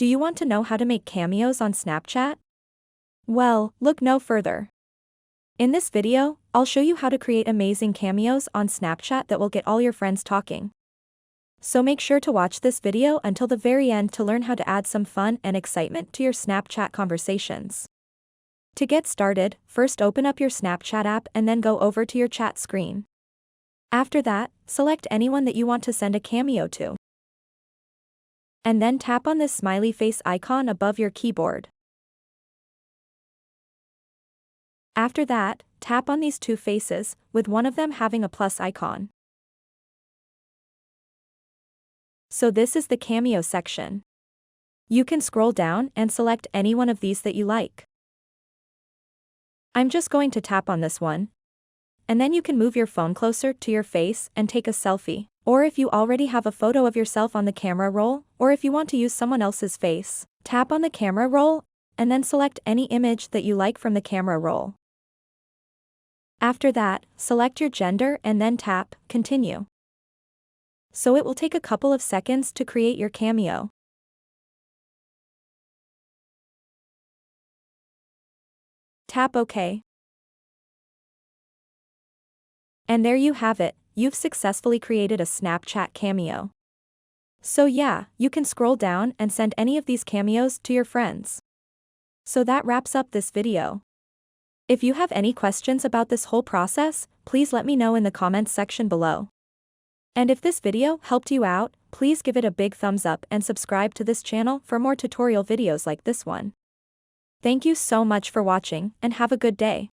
Do you want to know how to make cameos on Snapchat? Well, look no further. In this video, I'll show you how to create amazing cameos on Snapchat that will get all your friends talking. So make sure to watch this video until the very end to learn how to add some fun and excitement to your Snapchat conversations. To get started, first open up your Snapchat app and then go over to your chat screen. After that, select anyone that you want to send a cameo to. And then tap on this smiley face icon above your keyboard. After that, tap on these two faces, with one of them having a plus icon. So this is the cameo section. You can scroll down and select any one of these that you like. I'm just going to tap on this one. And then you can move your phone closer to your face and take a selfie. Or if you already have a photo of yourself on the camera roll, or if you want to use someone else's face, tap on the camera roll, and then select any image that you like from the camera roll. After that, select your gender and then tap Continue. So it will take a couple of seconds to create your cameo. Tap OK. And there you have it, you've successfully created a Snapchat cameo. So yeah, you can scroll down and send any of these cameos to your friends. So that wraps up this video. If you have any questions about this whole process, please let me know in the comments section below. And if this video helped you out, please give it a big thumbs up and subscribe to this channel for more tutorial videos like this one. Thank you so much for watching and have a good day.